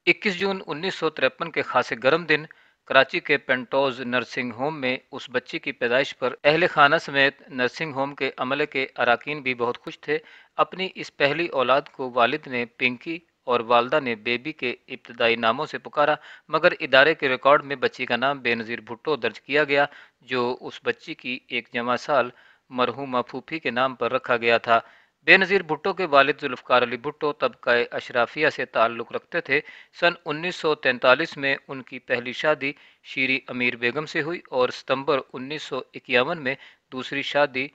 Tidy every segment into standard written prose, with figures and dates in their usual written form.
21 जून 1953 के खासे गर्म दिन कराची के पेंटोज नर्सिंग होम में उस बच्ची की पैदाइश पर अहल खाना समेत नर्सिंग होम के अमले के अरकान भी बहुत खुश थे। अपनी इस पहली औलाद को वालिद ने पिंकी और वालदा ने बेबी के इब्तदाई नामों से पुकारा, मगर इदारे के रिकॉर्ड में बच्ची का नाम बेनज़ीर भुट्टो दर्ज किया गया, जो उस बच्ची की एक जमा साल मरहूमा फूफी के नाम पर रखा गया था। बेनज़ीर भुट्टो के वालिद जुल्फ़कार अली भुट्टो तबक़ा अशराफिया से ताल्लुक़ रखते थे। सन 1943 में उनकी पहली शादी शीरी अमीर बेगम से हुई और सितंबर 1951 में दूसरी शादी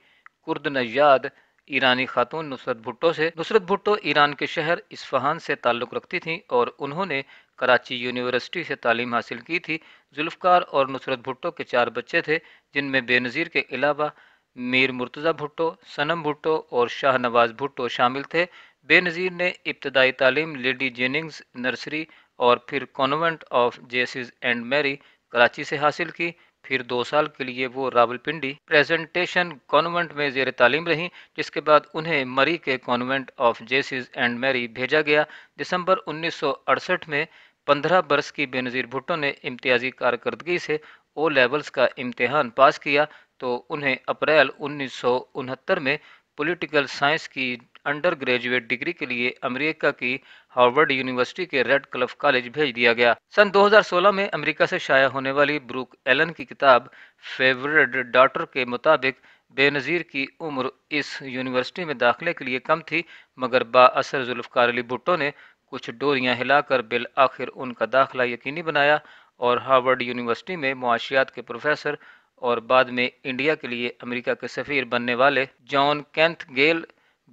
कुर्द नज़ाद ईरानी खातून नुसरत भुट्टो से। नुसरत भुट्टो ईरान के शहर इस्फ़हान से ताल्लुक़ रखती थीं और उन्होंने कराची यूनिवर्सिटी से तालीम हासिल की थी। जुल्फ़कार और नुसरत भुट्टो के 4 बच्चे थे, जिनमें बेनज़ीर के अलावा मीर मुर्तज़ा भुट्टो, सनम भुट्टो और शाहनवाज भुट्टो शामिल थे। बेनज़ीर ने इब्तदाई तालीम लेडी जेनिंग्स नर्सरी और फिर convent of Jesus and Mary Karachi से हासिल की। फिर 2 साल के लिए वो रावलपिंडी प्रेजेंटेशन कॉन्वेंट में ज़ेर तालीम रहीं, जिसके बाद उन्हें मरी के convent of Jesus and Mary भेजा गया। दिसंबर 1968 में 15 बरस की बेनज़ीर भुट्टो ने इम्तियाजी कारकर्दगी से ओ लेवल्स का इम्तिहान पास किया, तो उन्हें अप्रैल 1969 में पॉलिटिकल साइंस की अंडर ग्रेजुएट डिग्री के लिए अमेरिका की हार्वर्ड यूनिवर्सिटी के रेड क्लिफ कॉलेज भेज दिया गया। सन 2016 में अमेरिका से शाया होने वाली ब्रूक एलन की किताब फेवरेट डॉटर के मुताबिक बेनज़ीर की उम्र इस यूनिवर्सिटी में दाखिले के लिए कम थी, मगर बाअसर जुल्फ़कार अली भुट्टो ने कुछ डोरियां हिलाकर बिल आखिर उनका दाखिला यकीनी बनाया और हार्वर्ड यूनिवर्सिटी में मुआशियात के प्रोफेसर और बाद में इंडिया के लिए अमेरिका के सफ़ीर बनने वाले जॉन केंथ गेल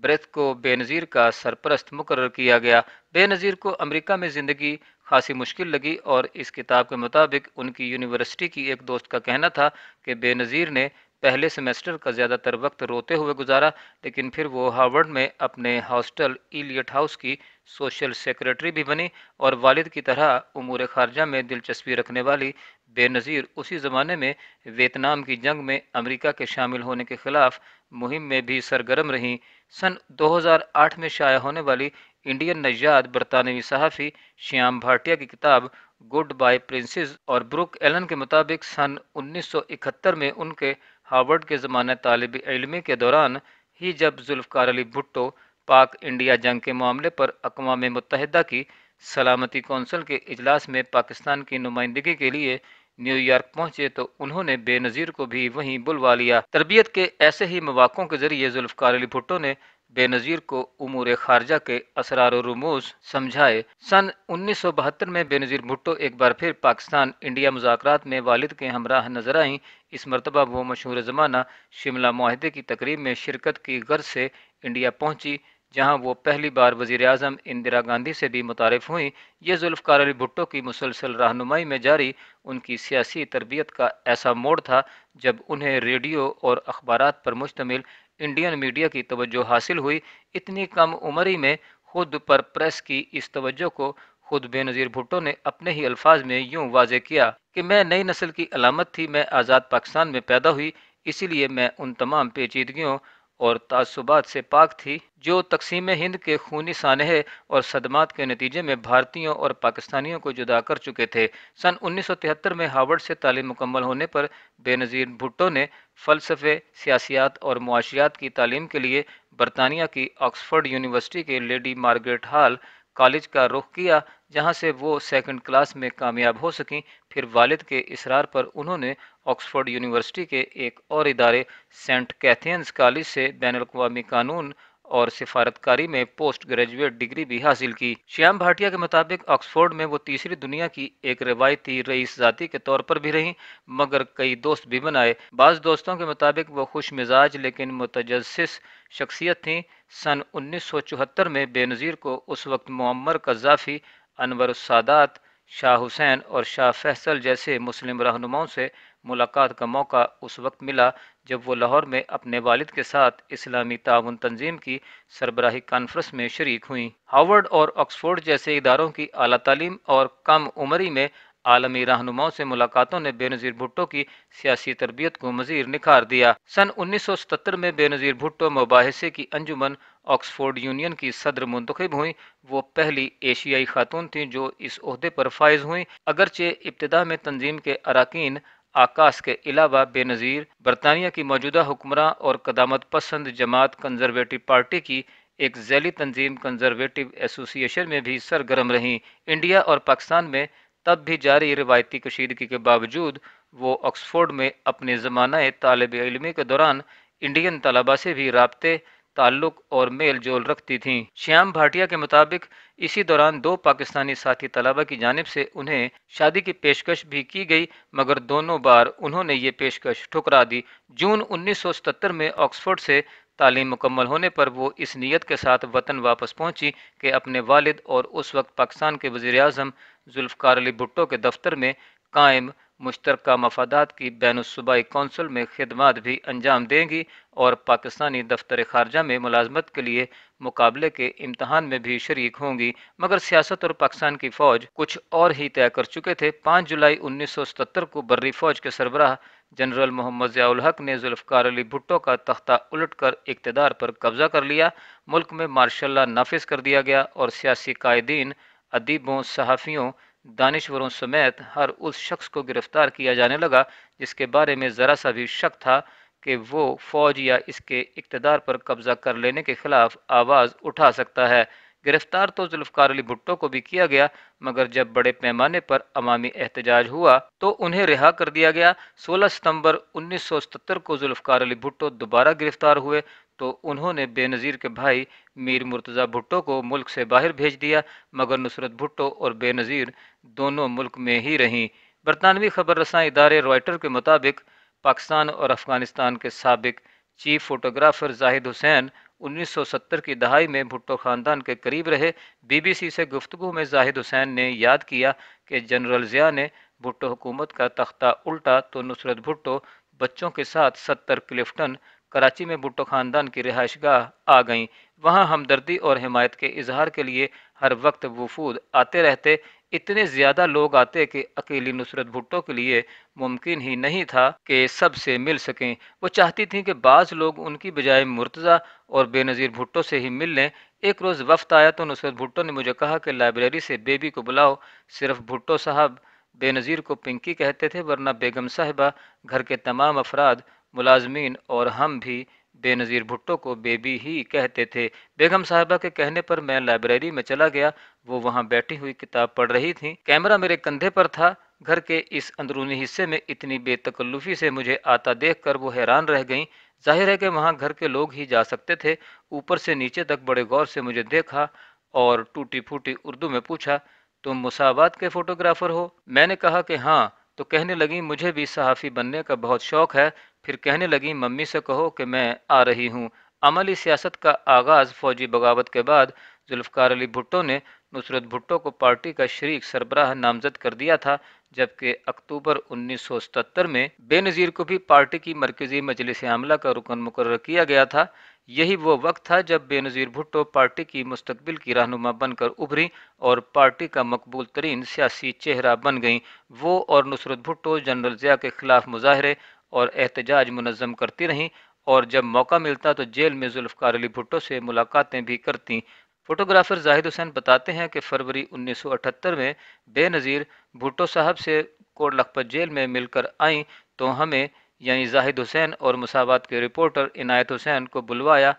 ब्रेथ को बेनज़ीर का सरपरस्त मुकर्रर किया गया। बेनज़ीर को अमेरिका में ज़िंदगी खासी मुश्किल लगी और इस किताब के मुताबिक उनकी यूनिवर्सिटी की एक दोस्त का कहना था कि बेनज़ीर ने पहले सेमेस्टर का ज़्यादातर वक्त रोते हुए गुजारा, लेकिन फिर वो हार्वर्ड में अपने हॉस्टल इलियट हाउस की सोशल सेक्रेटरी भी बनी और वालिद की तरह उमूर ख़ारजा में दिलचस्पी रखने वाली बेनज़ीर उसी ज़माने में वियतनाम की जंग में अमेरिका के शामिल होने के ख़िलाफ़ मुहिम में भी सरगर्म रहीं। सन 2008 में शाया होने वाली इंडियन नज़ाद बरतानवी सहाफ़ी श्याम भाटिया की किताब गुड बाय प्रिंसेस और ब्रूक एलन के मुताबिक सन 1971 में उनके हार्वर्ड के ज़माना तालिब इल्मी के दौरान ही जब जुल्फ़कार अली भुट्टो पाक इंडिया जंग के मामले पर अक़वाम मुत्तहिदा की सलामती कौंसिल के इजलास में पाकिस्तान की नुमाइंदगी के लिए न्यूयॉर्क पहुंचे, तो उन्होंने बेनज़ीर को भी वहीं बुलवा लिया। तरबियत के ऐसे ही मौक़ों के ज़रिए जुल्फ़कार अली भुट्टो ने बेनज़ीर को उमूर ख़ारजा के असरार व रुमूज़ समझाए। सन 1972 में बेनज़ीर भुट्टो एक बार फिर पाकिस्तान इंडिया मुज़ाकरात में वालिद के हमराह नजर आईं। इस मरतबा वो मशहूर ज़माना शिमला मुआहदे की तकरीब में शिरकत की गर्ज से इंडिया पहुंची, जहां वो पहली बार वज़ीर आज़म इंदिरा गांधी से भी मुतारिफ़ हुई। ये जुल्फ़कार अली भुट्टो की मुसलसल रहनुमाई में जारी उनकी सियासी तरबियत का ऐसा मोड़ था जब उन्हें रेडियो और अखबारात पर मुश्तमिल इंडियन मीडिया की तवज्जो हासिल हुई। इतनी कम उम्र ही में खुद पर प्रेस की इस तवज्जो को खुद बेनज़ीर भुट्टो ने अपने ही अल्फाज में यूं वाज़े किया कि मैं नई नस्ल की अलामत थी, मैं आज़ाद पाकिस्तान में पैदा हुई, इसीलिए मैं उन तमाम पेचीदगियों और तासुबात से पाक थी जो तकसीम हिंद के खूनी सानहे और सदमात के नतीजे में भारतीयों और पाकिस्तानियों को जुदा कर चुके थे। सन 1973 में हार्वर्ड से तालीम मुकम्मल होने पर बेनज़ीर भुट्टो ने फ़लसफ़े, सियासियात और मुआशियात की तालीम के लिए बरतानिया की ऑक्सफ़ोर्ड यूनिवर्सिटी के लेडी मार्गरेट हॉल कॉलेज का रुख किया, जहाँ से वो सेकंड क्लास में कामयाब हो सकीं। फिर वालिद के इसरार पर उन्होंने ऑक्सफ़ोर्ड यूनिवर्सिटी के एक और इदारे सेंट कैथियंस कॉलेज से बैनुल-अक़वामी कानून और सिफारतकारी में पोस्ट ग्रेजुएट डिग्री भी हासिल की। श्याम भाटिया के मुताबिक ऑक्सफ़ोर्ड में वो तीसरी दुनिया की एक रवायती रईस ज़ाती के तौर पर भी रहीं, मगर कई दोस्त भी बनाए। बाज़ दोस्तों के मुताबिक वो खुश मिजाज लेकिन मुतजस्सिस शख्सियत थीं। सन 1974 में बेनज़ीर को उस वक्त मुअम्मर कज़्ज़ाफ़ी, अनवर सादात, शाह हुसैन और शाह फैसल जैसे मुस्लिम रहनुमाओं से मुलाकात का मौका उस वक्त मिला जब वो लाहौर में अपने वालिद के साथ इस्लामी ताउन तंजीम की सरबराही कॉन्फ्रेंस में शरीक हुई। हार्वर्ड और ऑक्सफोर्ड जैसे इदारों की आला तालीम और कम उम्री में आलमी रहनुमाओं से मुलाकातों ने बेनज़ीर भुट्टो की सियासी तरबियत को मज़ीद निखार दिया। सन 1977 में बेनज़ीर भुट्टो मुबाहिसे की अंजुमन ऑक्सफोर्ड यूनियन की सदर मुंतखब हुई। वो पहली एशियाई खातून थी जो इस ओहदे पर फायज हुई। अगरचे इब्तिदा में तंजीम के अरकान आकाश के अलावा बेनज़ीर बरतानिया की मौजूदा हुक्मरान और कदामत पसंद जमात कंजरवेटिव पार्टी की एक झैली तंजीम कंजरवेटिव एसोसिएशन में भी सरगर्म रहीं। इंडिया और पाकिस्तान में तब भी जारी रिवायती कशीदगी के बावजूद वो ऑक्सफोर्ड में अपने ज़माना तालिब इल्मी के दौरान इंडियन तलबा से भी राब्ते ताल्लुक और मेल जोल रखती थीं। श्याम भाटिया के मुताबिक इसी दौरान दो पाकिस्तानी साथी तलबा की जानिब से उन्हें शादी की पेशकश भी की गई, मगर दोनों बार उन्होंने ये पेशकश ठुकरा दी। जून 1977 में ऑक्सफोर्ड से तालीम मुकम्मल होने पर वो इस नीयत के साथ वतन वापस पहुंची कि अपने वालिद और उस वक्त पाकिस्तान के वज़ीर आज़म जुल्फ़िकार अली भुट्टो के दफ्तर में कायम मुश्तरका मफादात की बैनुस्सूबाई कौंसिल में खिदमात भी अंजाम देंगी और पाकिस्तानी दफ्तर खारजा में मुलाजमत के लिए मुकाबले के इम्तहान में भी शरीक होंगी। मगर सियासत और पाकिस्तान की फ़ौज कुछ और ही तय कर चुके थे। 5 जुलाई 1977 को बर्री फ़ौज के सरबराह जनरल मोहम्मद ज़ियाउल हक ने जुल्फ़िकार अली भुट्टो का तख्ता उलट कर इक़्तिदार पर कब्ज़ा कर लिया। मुल्क में मार्शल लॉ नाफिज कर दिया गया और सियासी कायदीन, अदीबों, सहाफ़ियों, दानिश्वरों समेत हर उस शख्स को गिरफ्तार किया जाने लगा जिसके बारे में ज़रा सा भी शक था कि वो फ़ौज या इसके इक़्तिदार पर कब्ज़ा कर लेने के ख़िलाफ़ आवाज़ उठा सकता है। गिरफ्तार तो जुल्फ़िकार अली भुट्टो को भी किया गया, मगर जब बड़े पैमाने पर अवामी एहतजाज हुआ तो उन्हें रिहा कर दिया गया। 16 सितंबर 1977 को जुल्फ़िकार अली भुट्टो दोबारा गिरफ्तार हुए तो उन्होंने बेनज़ीर के भाई मीर मुर्तज़ा भुट्टो को मुल्क से बाहर भेज दिया, मगर नुसरत भुट्टो और बेनज़ीर दोनों मुल्क में ही रहीं। बरतानवी खबर रसां इदारे रॉयटर के मुताबिक पाकिस्तान और अफ़गानिस्तान के साबिक चीफ फोटोग्राफर जाहिद हुसैन 1970 की दहाई में भुट्टो ख़ानदान के करीब रहे। BBC से गुफ्तगू में जाहिद हुसैन ने याद किया कि जनरल ज़िया ने भुट्टो हुकूमत का तख्ता उल्टा तो नुसरत भुट्टो बच्चों के साथ 70 क्लिफ्टन कराची में भुट्टो ख़ानदान की रिहाइशगाह आ गईं। वहाँ हमदर्दी और हिमायत के इजहार के लिए हर वक्त वफूद आते रहते। इतने ज़्यादा लोग आते कि अकेली नुसरत भुट्टो के लिए मुमकिन ही नहीं था कि सबसे मिल सकें। वो चाहती थीं कि बाज़ लोग उनकी बजाय मुर्तज़ा और बेनज़ीर भुट्टो से ही मिल लें। एक रोज़ वफ्त आया तो नुसरत भुट्टो ने मुझे कहा कि लाइब्रेरी से बेबी को बुलाओ। सिर्फ भुट्टो साहब बेनज़ीर को पिंकी कहते थे, वरना बेगम साहिबा, घर के तमाम अफराद, मुलाजमीन और हम भी बेनज़ीर भुट्टो को बेबी ही कहते थे। बेगम साहिबा के कहने पर मैं लाइब्रेरी में चला गया। वो वहाँ बैठी हुई किताब पढ़ रही थीं। कैमरा मेरे कंधे पर था। घर के इस अंदरूनी हिस्से में इतनी बेतकल्लुफ़ी से मुझे आता देखकर वो हैरान रह गईं। जाहिर है कि वहाँ घर के लोग ही जा सकते थे। ऊपर से नीचे तक बड़े गौर से मुझे देखा और टूटी फूटी उर्दू में पूछा, तुम मुसावात के फ़ोटोग्राफ़र हो? मैंने कहा कि हाँ। तो कहने लगी, मुझे भी सहाफ़ी बनने का बहुत शौक़ है। फिर कहने लगी, मम्मी से कहो कि मैं आ रही हूँ। अमली सियासत का आगाज़ फ़ौजी बगावत के बाद जुल्फ़िकार अली भुट्टो ने नुसरत भुट्टो को पार्टी का शरीक सरबराह नामज़द कर दिया था, जबकि अक्टूबर 1977 में बेनज़ीर को भी पार्टी की मरकज़ी मजलिस आमला का रुकन मुकर्रर किया गया था। यही वो वक्त था जब बेनज़ीर भुट्टो पार्टी की मुस्तकबिल की रहनुमा बनकर उभरी और पार्टी का मकबूल तरीन सियासी चेहरा बन गईं। वो और नुसरत भुट्टो जनरल ज़िया के खिलाफ मुजाहरे और एहतजाज मुनज़्ज़म करती रहीं और जब मौका मिलता तो जेल में जुल्फ़िकार अली भुट्टो से मुलाकातें भी करतीं। फोटोग्राफर जाहिद हुसैन बताते हैं कि फरवरी 1978 में बेनज़ीर भुट्टो साहब से कोट लखपत जेल में मिलकर आईं तो हमें यानी जाहिद हुसैन और मुसावात के रिपोर्टर इनायत हुसैन को बुलवाया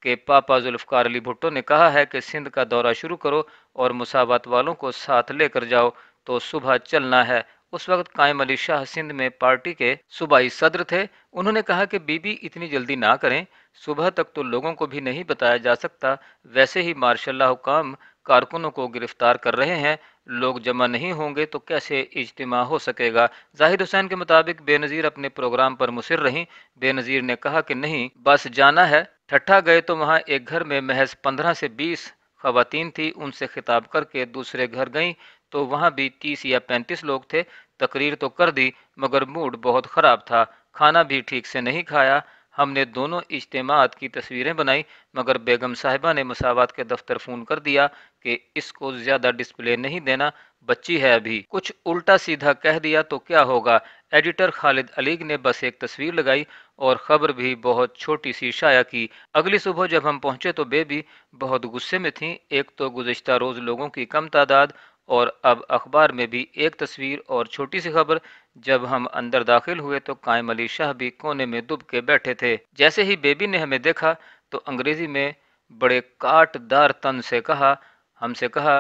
कि पापा जुल्फ़िकार अली भुट्टो ने कहा है कि सिंध का दौरा शुरू करो और मुसावात वालों को साथ लेकर जाओ, तो सुबह चलना है। उस वक्त कायम अली शाह सिंध में पार्टी के सूबाई सदर थे। उन्होंने कहा कि बीबी इतनी जल्दी ना करें, सुबह तक तो लोगों को भी नहीं बताया जा सकता। वैसे ही मार्शल हुकाम कारकुनों को गिरफ्तार कर रहे हैं, लोग जमा नहीं होंगे तो कैसे इज्तिमा हो सकेगा। जाहिद हुसैन के मुताबिक बेनज़ीर अपने प्रोग्राम पर मुसिर रहीं। बेनज़ीर ने कहा कि नहीं, बस जाना है। ठट्ठा गए तो वहाँ एक घर में महज 15 से 20 ख़वातीन थी। उनसे खिताब करके दूसरे घर गईं तो वहाँ भी 30 या 35 लोग थे। तकरीर तो कर दी मगर मूड बहुत ख़राब था। खाना भी ठीक से नहीं खाया। ہم نے دونوں اجتماعات کی تصویریں بنائی، مگر بیگم صاحبہ نے مساوات کے دفتر فون کر دیا کہ اس کو زیادہ ڈسپلے نہیں دینا، بچی ہے ابھی، کچھ الٹا سیدھا کہہ دیا تو کیا ہوگا۔ ایڈیٹر خالد علیگ نے بس ایک تصویر لگائی اور خبر بھی بہت چھوٹی سی شائع کی۔ اگلی صبح جب ہم پہنچے تو بیبی بہت غصے میں تھیں، ایک تو گزشتہ روز لوگوں کی کم تعداد اور اب اخبار میں بھی ایک تصویر اور چھوٹی سی خبر۔ جب ہم اندر داخل ہوئے تو قائم علی شاہ بھی کونے میں دب کے بیٹھے تھے۔ جیسے ہی بیبی نے ہمیں دیکھا تو انگریزی میں بڑے کاٹ دار تن سے کہا، ہم سے کہا،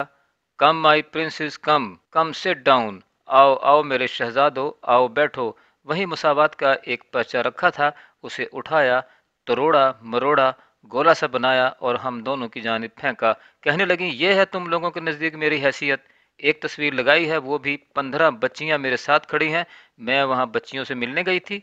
کم مائی پرنسز کم، کم سٹ ڈاؤن، آؤ آؤ میرے شہزادو، آؤ بیٹھو۔ وہیں مساوات کا ایک پرچہ رکھا تھا، اسے اٹھایا، تروڑا مروڑا، گولا سا بنایا اور ہم دونوں کی جانب پھینکا۔ کہنے لگیں، یہ ہے تم لوگوں کے نزدیک میری حیثیت۔ ایک تصویر لگائی ہے، وہ بھی 15 بچیاں میرے ساتھ کھڑی ہیں، میں وہاں بچیوں سے ملنے گئی تھی۔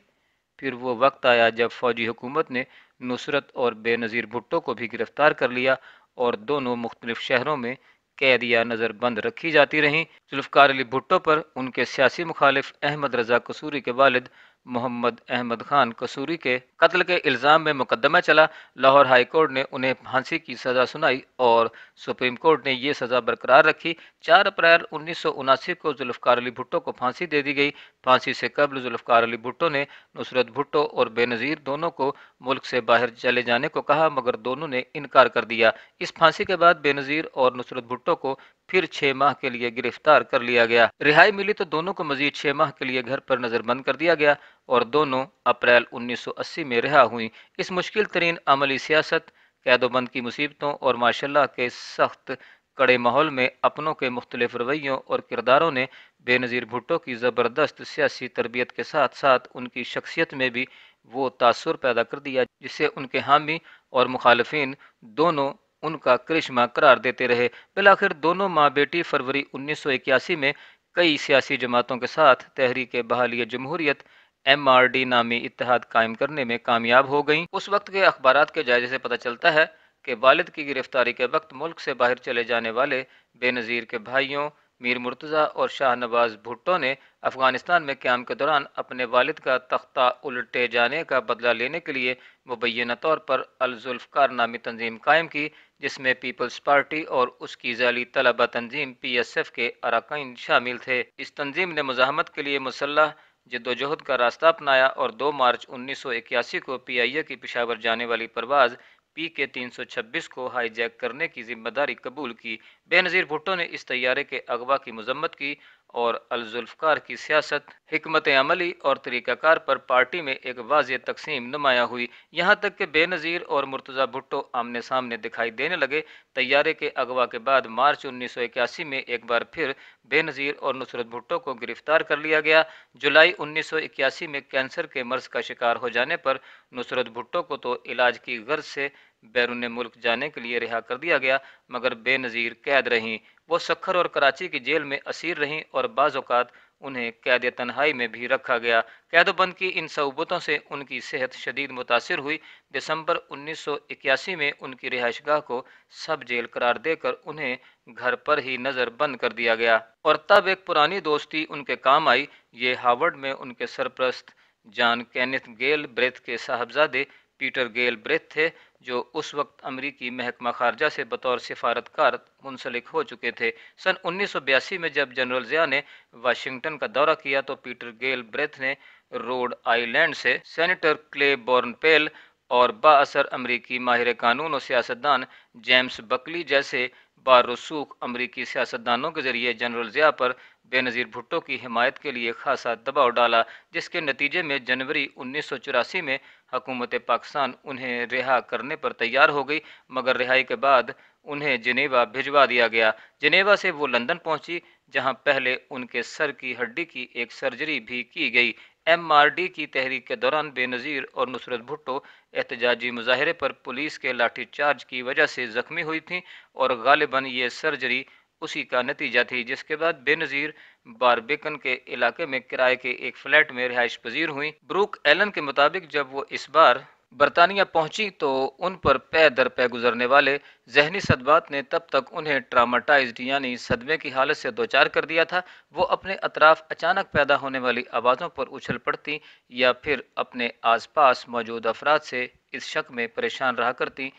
پھر وہ وقت آیا جب فوجی حکومت نے نصرت اور بے نظیر بھٹو کو بھی گرفتار کر لیا اور دونوں مختلف شہروں میں قید یا نظر بند رکھی جاتی رہیں۔ ذوالفقار علی بھٹو پر ان کے سیاسی مخالف احمد رضا قصوری کے والد محمد احمد خان قصوری کے قتل کے الزام میں مقدمہ چلا۔ لاہور ہائی کورٹ نے انہیں پھانسی کی سزا سنائی اور سپریم کورٹ نے یہ سزا برقرار رکھی۔ 4 اپریل 1979 کو ذوالفقار علی بھٹو کو پھانسی دے دی گئی۔ پھانسی سے قبل ذوالفقار علی بھٹو نے نصرت بھٹو اور بے نظیر دونوں کو ملک سے باہر چلے جانے کو کہا، مگر دونوں نے انکار کر دیا۔ اس پھانسی کے بعد بے نظیر اور نصرت بھٹو کو پھر 6 ماہ کے لیے گرفتار کر لیا گیا۔ رہائی ملی تو دونوں کو مزید 6 ماہ کے لیے گھر پر نظر بند کر دیا گیا اور دونوں اپریل 1980 میں رہا ہوئیں۔ اس مشکل ترین عملی سیاست، قید و بند کی مصیبتوں اور ماشاء اللہ کے سخت کڑے ماحول میں اپنوں کے مختلف رویوں اور کرداروں نے بے نظیر بھٹو کی زبردست سیاسی تربیت کے ساتھ ساتھ ان کی شخصیت میں بھی وہ تاثر پیدا کر دیا جسے ان کے حامی اور مخالفین دونوں ان کا کرشمہ قرار دیتے رہے۔ بالآخر دونوں ماں بیٹی فروری 1981 میں کئی سیاسی جماعتوں کے ساتھ تحریک بحالی جمہوریت MRD نامی اتحاد قائم کرنے میں کامیاب ہو گئیں۔ اس وقت کے اخبارات کے جائزے سے پتہ چلتا ہے کہ والد کی گرفتاری کے وقت ملک سے باہر چلے جانے والے بے نظیر کے بھائیوں میر مرتضیٰ اور شاہ نواز بھٹو نے افغانستان میں قیام کے دوران اپنے والد کا تختہ الٹے جانے کا بدلہ لینے کے لیے مبینہ طور پر الذوالفقار نامی تنظیم قائم کی، جس میں پیپلز پارٹی اور اس کی ذیلی طلبہ تنظیم PSF کے اراکین شامل تھے۔ اس تنظیم نے مزاحمت کے لیے مسلح جدوجہد کا راستہ اپنایا اور 2 مارچ 1981 کو PIA کی پشاور جانے والی پرواز PK 326 کو ہائی جیک کرنے کی ذمہ داری قبول کی۔ بے نظیر بھٹو نے اس طیارے کے اغوا کی مذمت کی اور الذوالفقار کی سیاست، حکمت عملی اور طریقہ کار پر پارٹی میں ایک واضح تقسیم نمایاں ہوئی، یہاں تک کہ بے نظیر اور مرتضیٰ بھٹو آمنے سامنے دکھائی دینے لگے۔ طیارے کے اغوا کے بعد مارچ 1981 میں ایک بار پھر بے نظیر اور نصرت بھٹو کو گرفتار کر لیا گیا۔ جولائی 1981 میں کینسر کے مرض کا شکار ہو جانے پر نصرت بھٹو کو تو علاج کی غرض سے بیرون ملک جانے کے لیے رہا کر دیا گیا، مگر بے نظیر قید رہیں۔ وہ سکھر اور کراچی کی جیل میں اسیر رہیں اور بعض اوقات انہیں قید تنہائی میں بھی رکھا گیا۔ قید و بند کی ان صعوبتوں سے ان کی صحت شدید متاثر ہوئی۔ دسمبر 1981 میں ان کی رہائش گاہ کو سب جیل قرار دے کر انہیں گھر پر ہی نظر بند کر دیا گیا، اور تب ایک پرانی دوستی ان کے کام آئی۔ یہ ہارورڈ میں ان کے سرپرست جان کینتھ گیل بریتھ کے صاحبزادے پیٹر گیل بریتھ تھے، جو اس وقت امریکی محکمہ خارجہ سے بطور سفارتکار منسلک ہو چکے تھے۔ سن 1982 میں جب جنرل ضیاء نے واشنگٹن کا دورہ کیا تو پیٹر گیل بریتھ نے روڈ آئی لینڈ سے سینیٹر کلے بورن پیل اور بااثر امریکی ماہر قانون و سیاستدان جیمز بکلی جیسے بارسوخ امریکی سیاستدانوں کے ذریعے جنرل ضیاء پر بے نظیر بھٹو کی حمایت کے لیے خاصا دباؤ ڈالا، جس کے نتیجے میں جنوری 1984 میں حکومت پاکستان انہیں رہا کرنے پر تیار ہو گئی، مگر رہائی کے بعد انہیں جنیوا بھجوا دیا گیا۔ جنیوا سے وہ لندن پہنچی، جہاں پہلے ان کے سر کی ہڈی کی ایک سرجری بھی کی گئی۔ MRD کی تحریک کے دوران بے نظیر اور نصرت بھٹو احتجاجی مظاہرے پر پولیس کے لاٹھی چارج کی وجہ سے زخمی ہوئی تھیں اور غالباً یہ سرجری اسی کا نتیجہ تھی، جس کے بعد بے نظیر باربیکن کے علاقے میں کرائے کے ایک فلیٹ میں رہائش پذیر ہوئیں۔ بروک ایلن کے مطابق جب وہ اس بار برطانیہ پہنچی تو ان پر پے در پے گزرنے والے ذہنی صدمات نے تب تک انہیں ٹراماٹائزڈ یعنی صدمے کی حالت سے دوچار کر دیا تھا۔ وہ اپنے اطراف اچانک پیدا ہونے والی آوازوں پر اچھل پڑتی یا پھر اپنے آس پاس موجود افراد سے اس شک میں پریشان رہا کرتی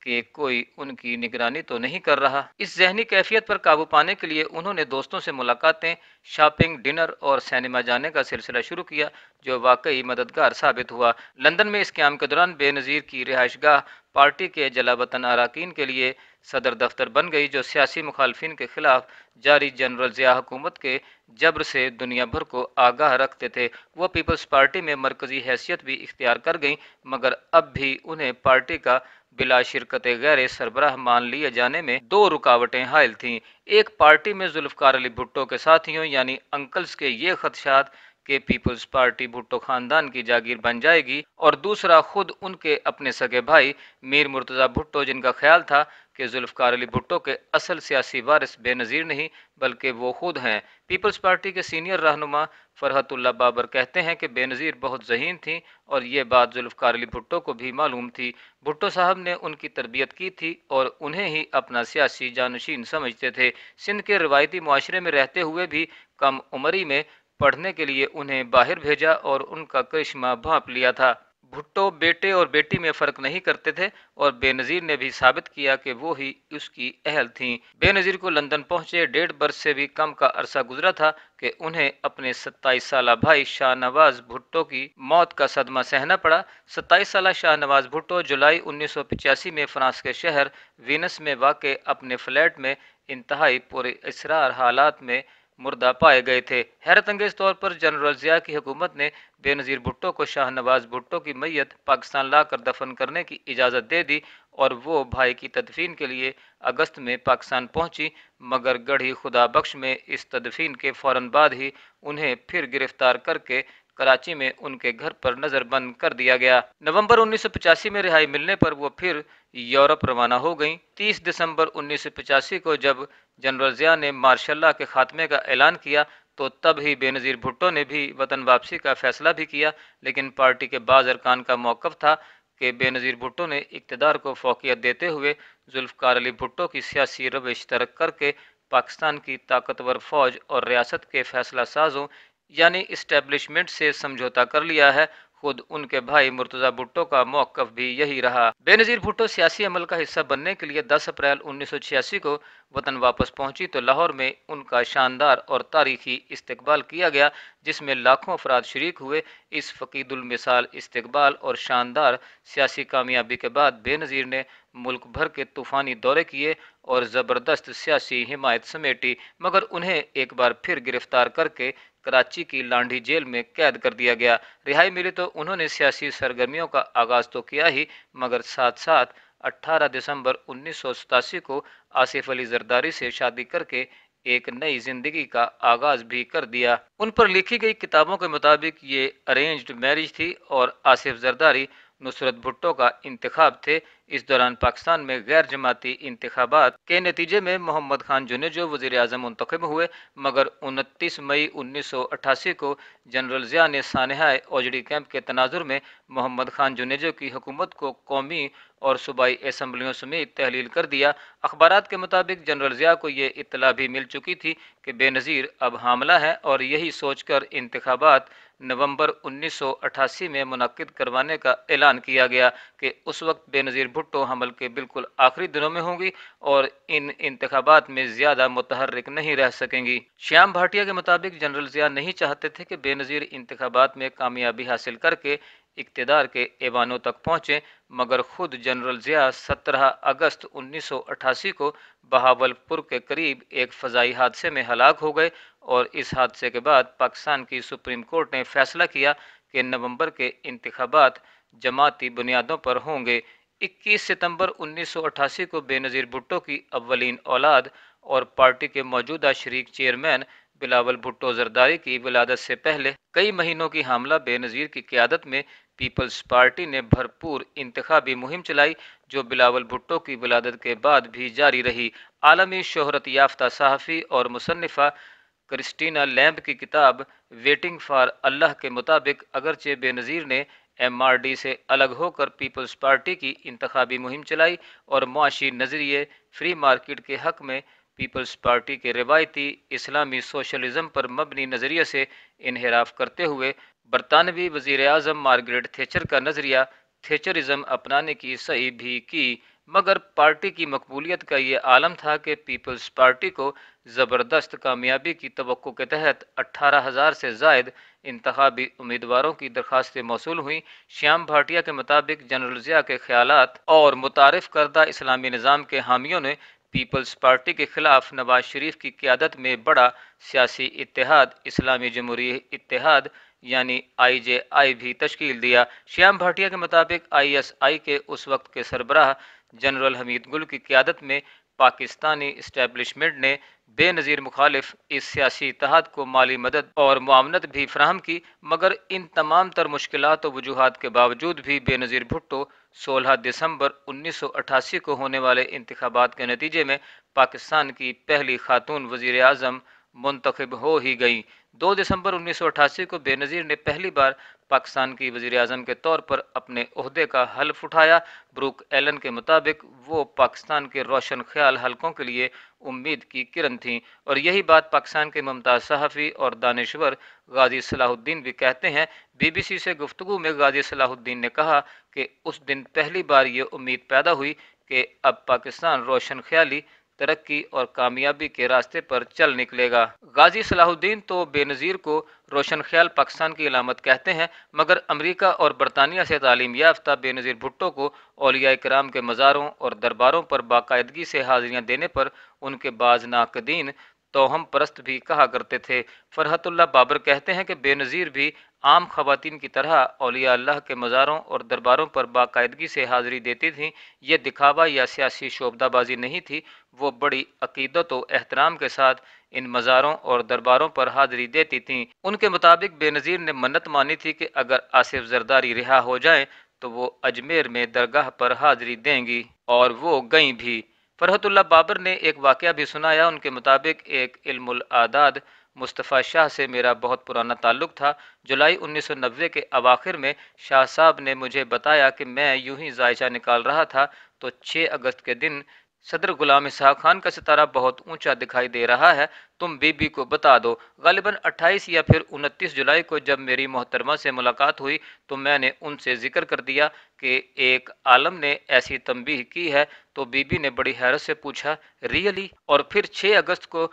کہ کوئی ان کی نگرانی تو نہیں کر رہا۔ اس ذہنی کیفیت پر قابو پانے کے لیے انہوں نے دوستوں سے ملاقاتیں، شاپنگ، ڈنر اور سینما جانے کا سلسلہ شروع کیا، جو واقعی مددگار ثابت ہوا۔ لندن میں اس قیام کے دوران بے نظیر کی رہائش گاہ پارٹی کے جلا وطن اراکین کے لیے صدر دفتر بن گئی، جو سیاسی مخالفین کے خلاف جاری جنرل ضیاء حکومت کے جبر سے دنیا بھر کو آگاہ رکھتے تھے۔ وہ پیپلز پارٹی میں مرکزی حیثیت بھی اختیار کر گئیں، مگر اب بھی انہیں پارٹی کا بلا شرکت غیر سربراہ مان لیے جانے میں دو رکاوٹیں حائل تھیں۔ ایک، پارٹی میں ذوالفقار علی بھٹو کے ساتھیوں یعنی انکلز کے یہ خدشات کہ پیپلز پارٹی بھٹو خاندان کی جاگیر بن جائے گی، اور دوسرا، خود ان کے اپنے سگے بھائی میر مرتضیٰ بھٹو، جن کا خیال تھا کہ ذوالفقار علی بھٹو کے اصل سیاسی وارث بے نظیر نہیں بلکہ وہ خود ہیں۔ پیپلز پارٹی کے سینئر رہنما فرحت اللہ بابر کہتے ہیں کہ بے نظیر بہت ذہین تھیں اور یہ بات ذوالفقار علی بھٹو کو بھی معلوم تھی۔ بھٹو صاحب نے ان کی تربیت کی تھی اور انہیں ہی اپنا سیاسی جانشین سمجھتے تھے۔ سندھ کے روایتی معاشرے میں رہتے ہوئے بھی کم عمری میں پڑھنے کے لیے انہیں باہر بھیجا اور ان کا کرشمہ بھانپ لیا تھا۔ بھٹو بیٹے اور بیٹی میں فرق نہیں کرتے تھے اور بے نظیر نے بھی ثابت کیا کہ وہ ہی اس کی اہل تھیں۔ بے نظیر کو لندن پہنچے 1.5 برس سے بھی کم کا عرصہ گزرا تھا کہ انہیں اپنے 27 سالہ بھائی شاہ نواز بھٹو کی موت کا صدمہ سہنا پڑا۔ 27 سالہ شاہ نواز بھٹو جولائی 1985 میں فرانس کے شہر وینس میں واقع اپنے فلیٹ میں انتہائی پر اسرار حالات میں مردہ پائے گئے تھے۔ حیرت انگیز طور پر جنرل ضیاء کی حکومت نے بے نظیر بھٹو کو شاہ نواز بھٹو کی میت پاکستان لا کر دفن کرنے کی اجازت دے دی اور وہ بھائی کی تدفین کے لیے اگست میں پاکستان پہنچی، مگر گڑھی خدا بخش میں اس تدفین کے فوراً بعد ہی انہیں پھر گرفتار کر کے کراچی میں ان کے گھر پر نظر بند کر دیا گیا۔ نومبر 1985 میں رہائی ملنے پر وہ پھر یورپ روانہ ہو گئیں۔ 30 دسمبر 1985 کو جب جنرل ضیاء نے مارشل لاء کے خاتمے کا اعلان کیا تو تب ہی بے نظیر بھٹو نے بھی وطن واپسی کا فیصلہ بھی کیا، لیکن پارٹی کے بعض ارکان کا موقف تھا کہ بے نظیر بھٹو نے اقتدار کو فوقیت دیتے ہوئے ذوالفقار علی بھٹو کی سیاسی روش ترک کر کے پاکستان کی طاقتور فوج اور ریاست کے فیصلہ سازوں یعنی اسٹیبلشمنٹ سے سمجھوتا کر لیا ہے۔ خود ان کے بھائی مرتضیٰ بھٹو کا موقف بھی یہی رہا۔ بے نظیر بھٹو سیاسی عمل کا حصہ بننے کے لیے 10 اپریل 1986 کو وطن واپس پہنچی تو لاہور میں ان کا شاندار اور تاریخی استقبال کیا گیا، جس میں لاکھوں افراد شریک ہوئے۔ اس فقید المثال استقبال اور شاندار سیاسی کامیابی کے بعد بے نظیر نے ملک بھر کے طوفانی دورے کیے اور زبردست سیاسی حمایت سمیٹی، مگر انہیں ایک بار پھر گرفتار کر کے کراچی کی لانڈھی جیل میں قید کر دیا گیا۔ رہائی ملی تو انہوں نے سیاسی سرگرمیوں کا آغاز تو کیا ہی، مگر ساتھ ساتھ 18 دسمبر 1987 کو آصف علی زرداری سے شادی کر کے ایک نئی زندگی کا آغاز بھی کر دیا۔ ان پر لکھی گئی کتابوں کے مطابق یہ ارینجڈ میرج تھی اور آصف زرداری نصرت بھٹو کا انتخاب تھے۔ اس دوران پاکستان میں غیر جماعتی انتخابات کے نتیجے میں محمد خان جونیجو وزیر اعظم منتخب ہوئے، مگر 29 مئی 1988 کو جنرل ضیاء نے سانحہ اوجڑی کیمپ کے تناظر میں محمد خان جونیجو کی حکومت کو قومی اور صوبائی اسمبلیوں سمیت تحلیل کر دیا۔ اخبارات کے مطابق جنرل ضیاء کو یہ اطلاع بھی مل چکی تھی کہ بے نظیر اب حاملہ ہیں، اور یہی سوچ کر انتخابات نومبر 1988 میں منعقد کروانے کا اعلان کیا گیا کہ اس وقت بے نظیر بھٹو حمل کے بالکل آخری دنوں میں ہوں گی اور ان انتخابات میں زیادہ متحرک نہیں رہ سکیں گی۔ شیام بھاٹیہ کے مطابق جنرل ضیاء نہیں چاہتے تھے کہ بے نظیر انتخابات میں کامیابی حاصل کر کے اقتدار کے ایوانوں تک پہنچے، مگر خود جنرل ضیاء 17 اگست 1988 کو بہاولپور کے قریب ایک فضائی حادثے میں ہلاک ہو گئے، اور اس حادثے کے بعد پاکستان کی سپریم کورٹ نے فیصلہ کیا کہ نومبر کے انتخابات جماعتی بنیادوں پر ہوں گے۔ 21 ستمبر 1988 کو بے نظیر بھٹو کی اولین اولاد اور پارٹی کے موجودہ شریک چیئرمین بلاول بھٹو زرداری کی ولادت سے پہلے کئی مہینوں کی حاملہ بے نظیر کی قیادت میں پیپلز پارٹی نے بھرپور انتخابی مہم چلائی، جو بلاول بھٹو کی ولادت کے بعد بھی جاری رہی۔ عالمی شہرت یافتہ صحافی اور مصنفہ کرسٹینا لیمب کی کتاب ویٹنگ فار اللہ کے مطابق اگرچہ بے نظیر نے MRD से अलग होकर पीपल्स पार्टी की इंतखाबी मुहिम चलाई और मुआशी नज़रिए फ्री मार्केट के हक में पीपल्स पार्टी के रिवायती इस्लामी सोशलिज्म पर मबनी नज़रिए से इनहराफ करते हुए बरतानवी वज़ीर आज़म मार्गरेट थेचर का नज़रिया थेचरिज्म अपनाने की सही भी की, मगर पार्टी की मकबूलियत का ये आलम था कि पीपल्स पार्टी को ज़बरदस्त कामयाबी की तवक्को के तहत 18,000 से ज़ायद इंतखाबी उम्मीदवारों की दरखास्तें मौसूल हुई। श्याम भाटिया के मुताबिक जनरल ज़िया के ख्यालात और मुतारिफ करदा इस्लामी निज़ाम के हामियों ने पीपल्स पार्टी के खिलाफ नवाज शरीफ की क़यादत में बड़ा सियासी इत्तेहाद इस्लामी जमहूरी इत्तेहाद यानी IJI भी तश्कील दिया। श्याम भाटिया के मुताबिक ISI के उस वक्त के सरबराह जनरल हमीद गुल की क़यादत में पाकिस्तानी इस्टेब्लिशमेंट ने बेनज़ीर मुखालिफ इस सियासी इत्तेहाद को माली मदद और मुआवनत भी फराहम की, मगर इन तमाम तर मुश्किलात और वजूहात के बावजूद भी बेनज़ीर भुट्टो 16 दिसंबर 1988 को होने वाले इंतखाबात के नतीजे में पाकिस्तान की पहली खातून वज़ीर आज़म मुंतखब हो ही गई। 2 दिसंबर 1988 को बेनज़ीर ने पहली बार पाकिस्तान की वज़ीर आज़म के तौर पर अपने ओहदे का हल्फ उठाया। ब्रूक एलन के मुताबिक वो पाकिस्तान के रोशन ख्याल हलकों के लिए उम्मीद की किरण थी, और यही बात पाकिस्तान के मुमताज़ सहाफ़ी और दानिश्वर गाजी सलाहुद्दीन भी कहते हैं। BBC से गुफ्तगू में गाजी सलाहुद्दीन ने कहा कि उस दिन पहली बार ये उम्मीद पैदा हुई कि अब पाकिस्तान रोशन ख्याली, तरक्की और कामयाबी के रास्ते पर चल निकलेगा। गाजी सलाहुद्दीन तो बेनज़ीर को रोशन ख्याल पाकिस्तान की अलामत कहते हैं, मगर अमरीका और बरतानिया से तालीम याफ्ता बेनज़ीर भुट्टो को औलिया कराम के मज़ारों और दरबारों पर बाकायदगी से हाज़िरियाँ देने पर उनके बाज़ नाकदीन तोहम परस्त भी कहा करते थे। फरहतुल्लाह बाबर कहते हैं कि बेनज़ीर भी आम ख़वातीन की तरह औलिया अल्लाह के मज़ारों और दरबारों पर बाकायदगी से हाज़िरी देती थीं। ये दिखावा या सियासी शोबदाबाजी नहीं थी, वो बड़ी अकीदत व एहतराम के साथ इन मज़ारों और दरबारों पर हाज़िरी देती थीं। उनके मुताबिक बेनज़ीर ने मन्नत मानी थी कि अगर आसिफ जरदारी रिहा हो जाएं तो वो अजमेर में दरगाह पर हाज़िरी देंगी, और वो गईं भी। फरहतुल्लाह बाबर ने एक वाक़या भी सुनाया। उनके मुताबिक एक इल्मुल आदाद मुस्तफ़ा शाह से मेरा बहुत पुराना ताल्लुक़ था। जुलाई 1990 के अवाखिर में शाह साहब ने मुझे बताया कि मैं यूं ही जायचा निकाल रहा था तो 6 अगस्त के दिन सदर गुलाम इसहाक खान का सितारा बहुत ऊंचा दिखाई दे रहा है, तुम बीबी को बता दो। गालिबन 28 या फिर 29 जुलाई को जब मेरी मोहतरमा से मुलाकात हुई तो मैंने उनसे जिक्र कर दिया कि एक आलम ने ऐसी तंबीह की है, तो बीबी ने बड़ी हैरत से पूछा, रियली? और फिर 6 अगस्त को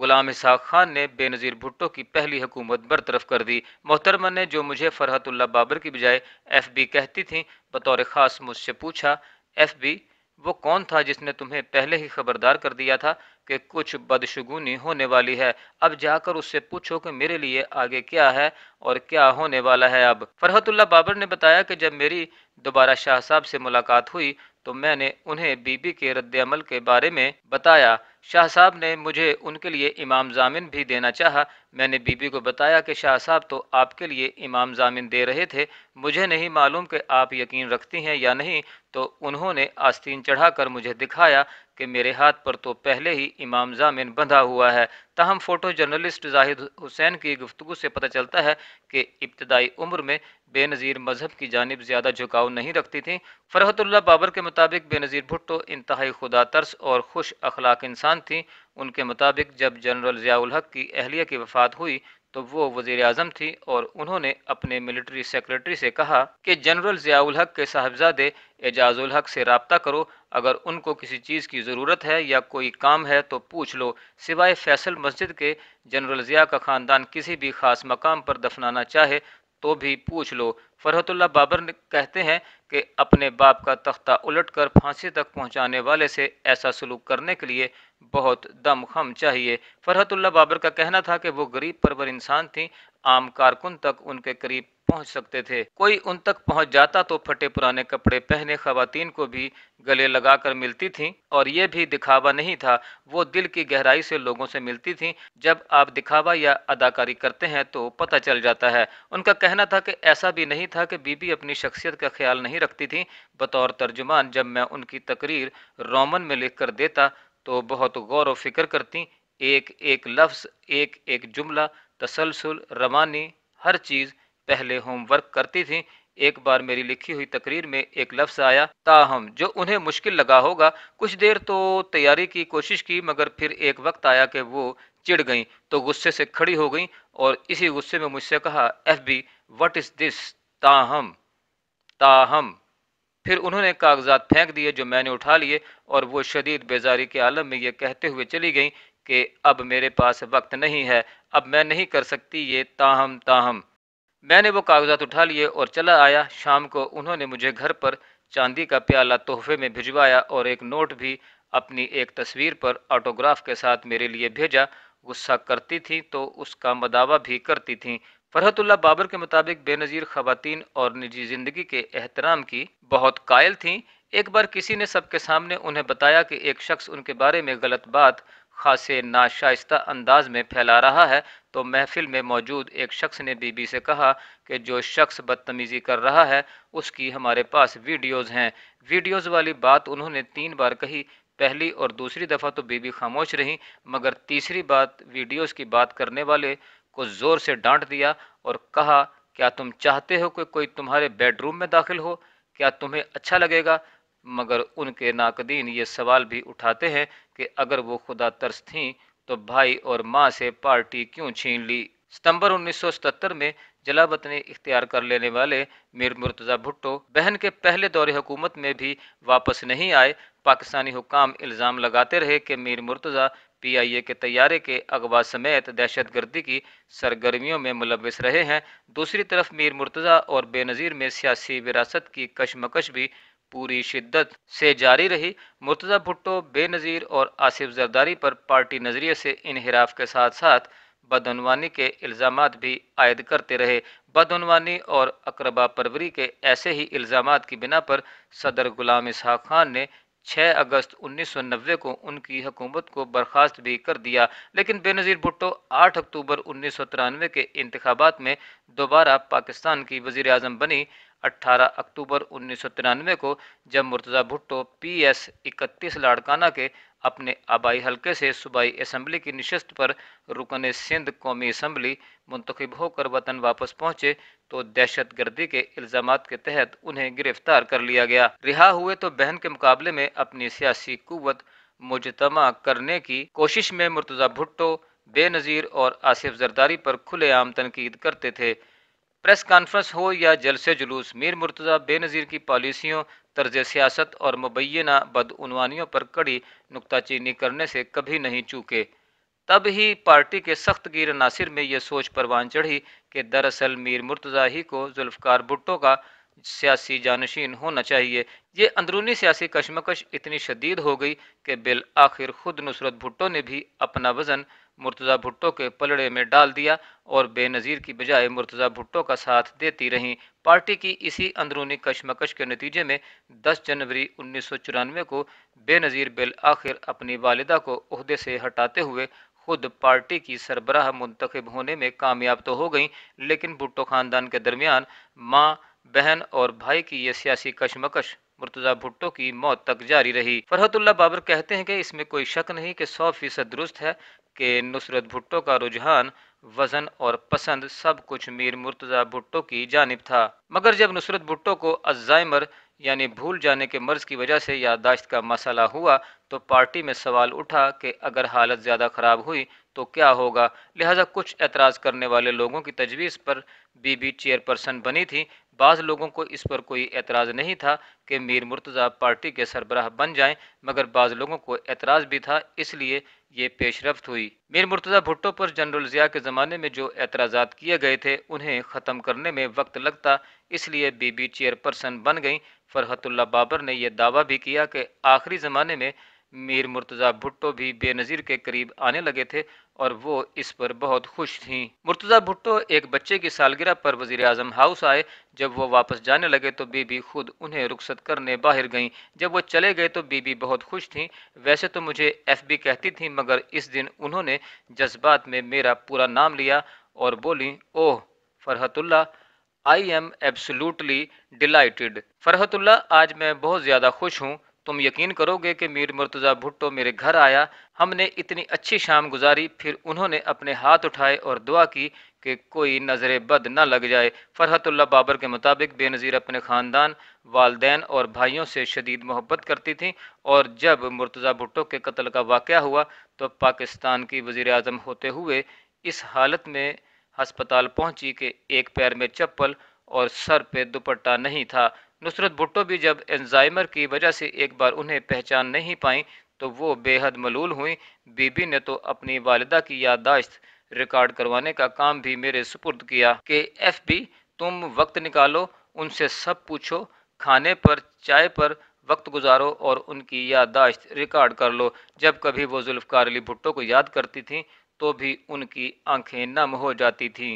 गुलाम इसहाक खान ने बेनज़ीर भुट्टो की पहली हुकूमत बरतरफ कर दी। मोहतरमा ने, जो मुझे फरहतुल्लाह बाबर की बजाय FB कहती थी, बतौर ख़ास मुझसे पूछा, FB वो कौन था जिसने तुम्हें पहले ही खबरदार कर दिया था कि कुछ बदशगुनी होने वाली है? अब जाकर उससे पूछो कि मेरे लिए आगे क्या है और क्या होने वाला है। अब फरहतुल्लाह बाबर ने बताया कि जब मेरी दोबारा शाह साहब से मुलाकात हुई तो मैंने उन्हें बीबी के रद्द-ए-अमल के बारे में बताया। शाह साहब ने मुझे उनके लिए इमाम जामिन भी देना चाहा। मैंने बीबी को बताया कि शाह साहब तो आपके लिए इमाम जामिन दे रहे थे, मुझे नहीं मालूम कि आप यकीन रखती हैं या नहीं। तो उन्होंने आस्तीन चढ़ाकर मुझे दिखाया कि मेरे हाथ पर तो पहले ही इमाम जामिन बंधा हुआ है। ताहम फ़ोटो जर्नलिस्ट जाहिद हुसैन की गुफ्तगू से पता चलता है कि इब्तदाई उम्र में बेनज़ीर मजहब की जानिब ज़्यादा झुकाव नहीं रखती थी। फरहतुल्लाह बाबर के मुताबिक बेनज़ीर भुट्टो इंतहाई खुदा तरस और खुश अखलाक इंसान थी। उनके मुताबिक जब जनरल ज़ियाउल हक की अहलिया की वफ़ात हुई तो वो वज़ीर आज़म थी और उन्होंने अपने मिलिट्री सेक्रेटरी से कहा कि जनरल ज़ियाउल हक के साहबजादे एजाज़ुल हक से रब्ता करो, अगर उनको किसी चीज़ की ज़रूरत है या कोई काम है तो पूछ लो। सिवाय फैसल मस्जिद के जनरल ज़िया का ख़ानदान किसी भी ख़ास मकाम पर दफनाना चाहे तो भी पूछ लो। फरहतुल्लाह बाबर कहते हैं कि अपने बाप का तख्ता उलट कर फांसी तक पहुंचाने वाले से ऐसा सलूक करने के लिए बहुत दमखम चाहिए। फरहतुल्लाह बाबर का कहना था कि वो गरीब परवर इंसान थी, आम कारकुन तक उनके करीब पहुंच सकते थे। कोई उन तक पहुंच जाता तो फटे पुराने कपड़े पहने खवातीन को भी गले लगाकर मिलती थीं, और ये भी दिखावा नहीं था, वो दिल की गहराई से लोगों से मिलती थीं। जब आप दिखावा या अदाकारी करते हैं तो पता चल जाता है। उनका कहना था कि ऐसा भी नहीं था कि बीबी अपनी शख्सियत का ख्याल नहीं रखती थी। बतौर तर्जुमान जब मैं उनकी तकरीर रोमन में लिख कर देता तो बहुत गौर व फिक्र करती, एक एक लफ्ज़, एक एक जुमला, तसलसल, रवानी, हर चीज़ पहले होमवर्क करती थी। एक बार मेरी लिखी हुई तकरीर में एक लफ्ज़ आया ताहम, जो उन्हें मुश्किल लगा होगा। कुछ देर तो तैयारी की कोशिश की, मगर फिर एक वक्त आया कि वो चिढ़ गईं, तो गुस्से से खड़ी हो गईं और इसी गुस्से में मुझसे कहा, एफबी व्हाट इज़ दिस, ताहम, ताहम। फिर उन्होंने कागजात फेंक दिए जो मैंने उठा लिए, और वो शदीद बेजारी के आलम में ये कहते हुए चली गईं कि अब मेरे पास वक्त नहीं है, अब मैं नहीं कर सकती ये ताहम ताहम। मैंने वो कागजात उठा लिए और चला आया। शाम को उन्होंने मुझे घर पर चांदी का प्याला तोहफे में भिजवाया और एक नोट भी अपनी एक तस्वीर पर ऑटोग्राफ के साथ मेरे लिए भेजा। गुस्सा करती थी तो उसका मदावा भी करती थीं। फरहतुल्लाह बाबर के मुताबिक बेनज़ीर ख़वातीन और निजी ज़िंदगी के एहतराम की बहुत कायल थीं। एक बार किसी ने सबके सामने उन्हें बताया कि एक शख्स उनके बारे में गलत बात खासे नाशाइस्ता अंदाज में फैला रहा है, तो महफिल में मौजूद एक शख्स ने बीबी से कहा कि जो शख्स बदतमीज़ी कर रहा है उसकी हमारे पास वीडियोज़ हैं। वीडियोज़ वाली बात उन्होंने 3 बार कही। पहली और दूसरी दफ़ा तो बीबी खामोश रहीं, मगर तीसरी बात वीडियोज़ की बात करने वाले को ज़ोर से डांट दिया और कहा, क्या तुम चाहते हो कि कोई तुम्हारे बेडरूम में दाखिल हो? क्या तुम्हें अच्छा लगेगा? मगर उनके नाकदीन ये सवाल भी उठाते हैं कि अगर वो खुदा तरस थीं तो भाई और माँ से पार्टी क्यों छीन ली। सितंबर 1977 में जलावतनी इख्तियार कर लेने वाले मीर मुर्तज़ा भुट्टो बहन के पहले दौरे हुकूमत में भी वापस नहीं आए। पाकिस्तानी हुकाम इल्ज़ाम लगाते रहे कि मीर मुर्तज़ा PIA के तैयारे के अगवा समेत दहशत गर्दी की सरगर्मियों में मुलविस रहे हैं। दूसरी तरफ मीर मुर्तज़ा और बेनज़ीर में सियासी विरासत की कशमकश भी पूरी शिद्दत से जारी रही। मुर्तज़ा भुट्टो बेनज़ीर और आसिफ जरदारी पर पार्टी नज़रिए से इनहिराफ के साथ साथ बदअनवानी के इल्ज़ामात भी आयद करते रहे। बदअनवानी और अकरबा परवरी के ऐसे ही इल्ज़ामात की बिना पर सदर गुलाम इसहाक खान ने 6 अगस्त 1990 को उनकी हुकूमत को बर्खास्त भी कर दिया। लेकिन बेनज़ीर भुट्टो 8 अक्टूबर 1993 के इंतखाबात में दोबारा पाकिस्तान की वज़ीर आज़म बनी। 18 अक्टूबर 1993 को जब मुर्तज़ा भुट्टो PS 31 लाड़काना के अपने आबाई हल्के से सूबाई असम्बली की नशस्त पर रुकन सिंध कौमी असम्बली मुंतखब होकर वतन वापस पहुँचे तो दहशत गर्दी के इल्ज़ामात के तहत उन्हें गिरफ्तार कर लिया गया। रिहा हुए तो बहन के मुकाबले में अपनी सियासी कुव्वत मुजतमा करने की कोशिश में मुर्तज़ा भुट्टो बेनज़ीर और आसिफ जरदारी पर खुलेआम तनकीद करते थे। प्रेस कॉन्फ्रेंस हो या जलसे जुलूस, मीर मुर्तज़ा बेनज़ीर की पॉलिसियों, तर्ज सियासत और मुबैना बदउनवानियों पर कड़ी नुक्ताचीनी करने से कभी नहीं चूके। तब ही पार्टी के सख्त गिर नासिर में यह सोच परवान चढ़ी कि दरअसल मीर मुर्तज़ा ही को जुल्फ़कार भुट्टो का सियासी जानशीन होना चाहिए। ये अंदरूनी सियासी कशमकश इतनी शदीद हो गई कि बिल आखिर खुद नुसरत भुट्टो ने भी अपना वज़न मुर्तज़ा भुट्टो के पलड़े में डाल दिया और बेनज़ीर की बजाय मुर्तज़ा भुट्टो का साथ देती रहीं। पार्टी की इसी अंदरूनी कशमकश के नतीजे में 10 जनवरी 1994 को बेनज़ीर बिल आखिर अपनी वालिदा को ओहदे से हटाते हुए खुद पार्टी की सरबराह मुंतखब होने में कामयाब तो हो गईं, लेकिन भुट्टो ख़ानदान के दरमियान माँ, बहन और भाई की ये सियासी कशमकश मुर्तज़ा भुट्टो की मौत तक जारी रही। फरहतुल्लाह बाबर कहते हैं कि इसमें कोई शक नहीं कि 100% दुरुस्त है कि नुसरत भुट्टो का रुझान, वज़न और पसंद सब कुछ मीर मुर्तज़ा भुट्टो की जानिब था। मगर जब नुसरत भुट्टो को अल्ज़ाइमर यानी भूल जाने के मर्ज़ की वजह से याददाश्त का मसला हुआ तो पार्टी में सवाल उठा कि अगर हालत ज़्यादा ख़राब हुई तो क्या होगा। लिहाजा कुछ एतराज़ करने वाले लोगों की तजवीज़ पर बीबी चेयरपर्सन बनी थी। बाज़ लोगों को इस पर कोई एतराज़ नहीं था कि मीर मुर्तज़ा पार्टी के सरबराह बन जाएं, मगर बाज़ लोगों को एतराज़ भी था, इसलिए ये पेशरफ्त हुई। मीर मुर्तज़ा भुट्टो पर जनरल ज़िया के ज़माने में जो एतराज़ात किए गए थे उन्हें ख़त्म करने में वक्त लगता, इसलिए बीबी चेयरपर्सन बन गईं। फरहतुल्लाह बाबर ने यह दावा भी किया कि आखिरी ज़माने में मीर मुर्तज़ा भुट्टो भी बेनज़ीर के करीब आने लगे थे और वो इस पर बहुत खुश थीं। मुर्तज़ा भुट्टो एक बच्चे की सालगिरह पर वज़ीर आज़म हाउस आए। जब वो वापस जाने लगे तो बीबी खुद उन्हें रुखसत करने बाहर गईं। जब वो चले गए तो बीबी बहुत खुश थीं। वैसे तो मुझे FB कहती थीं, मगर इस दिन उन्होंने जज्बात में मेरा पूरा नाम लिया और बोली, ओह Farhatullah, I am absolutely dilated. Farhatullah, आज मैं बहुत ज़्यादा खुश हूँ। तुम यकीन करोगे कि मीर मुर्तज़ा भुट्टो मेरे घर आया, हमने इतनी अच्छी शाम गुजारी, फिर उन्होंने अपने हाथ उठाए और दुआ की کہ کوئی نظر بد نہ لگ جائے۔ فرحت اللہ بابر کے مطابق بے نظیر اپنے خاندان، والدین اور بھائیوں سے شدید محبت کرتی تھیں، اور جب مرتضیٰ بھٹو کے قتل کا واقعہ ہوا تو پاکستان کی وزیر اعظم ہوتے ہوئے اس حالت میں ہسپتال پہنچی کہ ایک پیر میں چپل اور سر پہ دوپٹہ نہیں تھا۔ نصرت بھٹو بھی جب الزائمر کی وجہ سے ایک بار انہیں پہچان نہیں پائیں تو وہ بے حد ملول ہوئیں۔ بی بی نے تو اپنی والدہ کی یادداشت ریکارڈ کروانے کا کام بھی میرے سپرد کیا کہ ایف بی تم وقت نکالو، ان سے سب پوچھو، کھانے پر، چائے پر وقت گزارو اور ان کی یادداشت ریکارڈ کر لو۔ جب کبھی وہ ذوالفقار علی بھٹو کو یاد کرتی تھیں تو بھی ان کی آنکھیں نم ہو جاتی تھیں۔